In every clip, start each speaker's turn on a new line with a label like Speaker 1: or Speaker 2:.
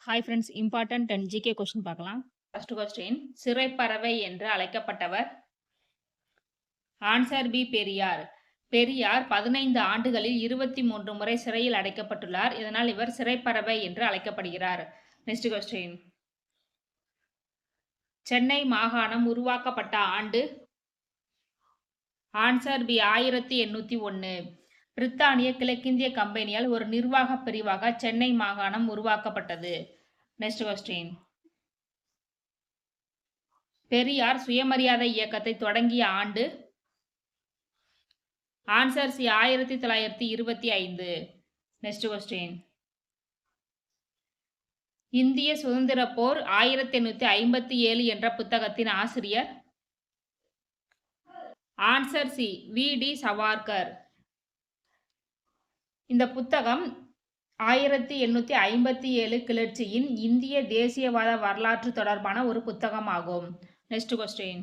Speaker 1: Hi friends, important and GK question பார்க்கலாம். First question, சிறைப்பறவை என்று அழைக்கப்பட்டவர்? Answer B Periyar. பெரியார் 15 ஆண்டுகளில் 23 முறை சிறையில் அடைக்கப்பட்டுள்ளார். இதனால் இவர் சிறைப்பறவை என்று அழைக்கப்படுகிறார். நெக்ஸ்ட் கொஸ்டின், சென்னை மாகாணம் உருவாக்கப்பட்ட ஆண்டு? Answer B 1801. பிரித்தானிய கிழக்கிந்திய கம்பெனியால் ஒரு நிர்வாக பிரிவாக சென்னை மாகாணம் உருவாக்கப்பட்டது. நெக்ஸ்ட் கொஸ்டின், பெரியார் சுயமரியாதை இயக்கத்தை தொடங்கிய ஆண்டு? Answer C 1925. நெக்ஸ்ட் கொஸ்டின், இந்திய சுதந்திர போர் 1857 என்ற புத்தகத்தின் ஆசிரியர்? Answer C V D Savarkar. இந்த புத்தகம் 1857 கிளர்ச்சியின் இந்திய தேசியவாத வரலாற்று தொடர்பான ஒரு புத்தகமாகும். நெக்ஸ்ட் கொஸ்டின்,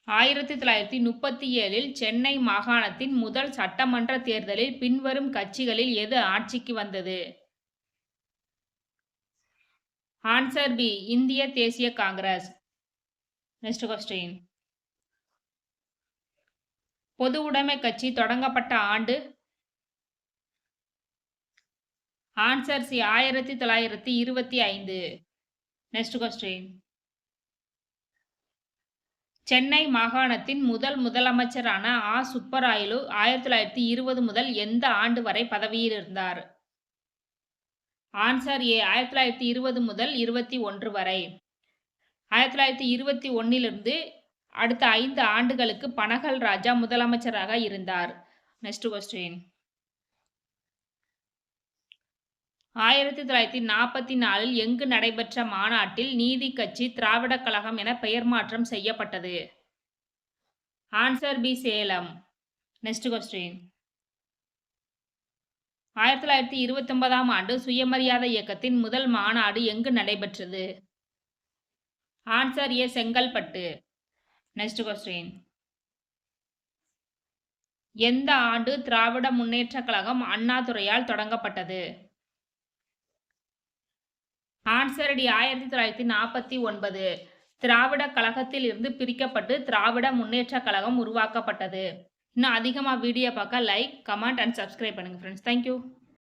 Speaker 1: 1937 சென்னை மாகாணத்தின் முதல் சட்டமன்ற தேர்தலில் பின்வரும் கட்சிகளில் எது ஆட்சிக்கு வந்தது? ஆன்சர் பி இந்திய தேசிய காங்கிரஸ். நெக்ஸ்ட் கொஸ்டின், பொது உடைமை கட்சி தொடங்கப்பட்ட ஆண்டு? Answer C 1925. Next question, Chennai மாகாணத்தின் முதலமைச்சரான ஆ சுப்பராயலு 1920 முதல் எந்த ஆண்டு வரை பதவியில் இருந்தார்? ஆன்சர் ஏ 1920 முதல் 21 வரை. 1921 அடுத்த 5 ஆண்டுகளுக்கு பனகல் ராஜா முதலமைச்சராக இருந்தார். நெக்ஸ்ட் கொஸ்டின், 1944 எங்கு நடைபெற்ற மாநாட்டில் நீதி கட்சி திராவிட கழகம் என பெயர் மாற்றம் செய்யப்பட்டது? Answer B Salem. Next question, 1929 ஆண்டு சுயமரியாதை இயக்கத்தின் முதல் மாநாடு எங்கு நடைபெற்றது? Answer A Chengalpattu. Next question, எந்த ஆண்டு திராவிட முன்னேற்ற கழகம் அண்ணாதுரையால் தொடங்கப்பட்டது? Answer D 1949. திராவிட கழகத்தில் இருந்து பிரிக்கப்பட்டு திராவிட முன்னேற்ற கழகம் உருவாக்கப்பட்டது. இன்னும் அதிகமாக வீடியோ பார்க்க லைக், கமெண்ட் அண்ட் சப்ஸ்கிரைப் பண்ணுங்க ஃப்ரெண்ட்ஸ். தேங்க்யூ.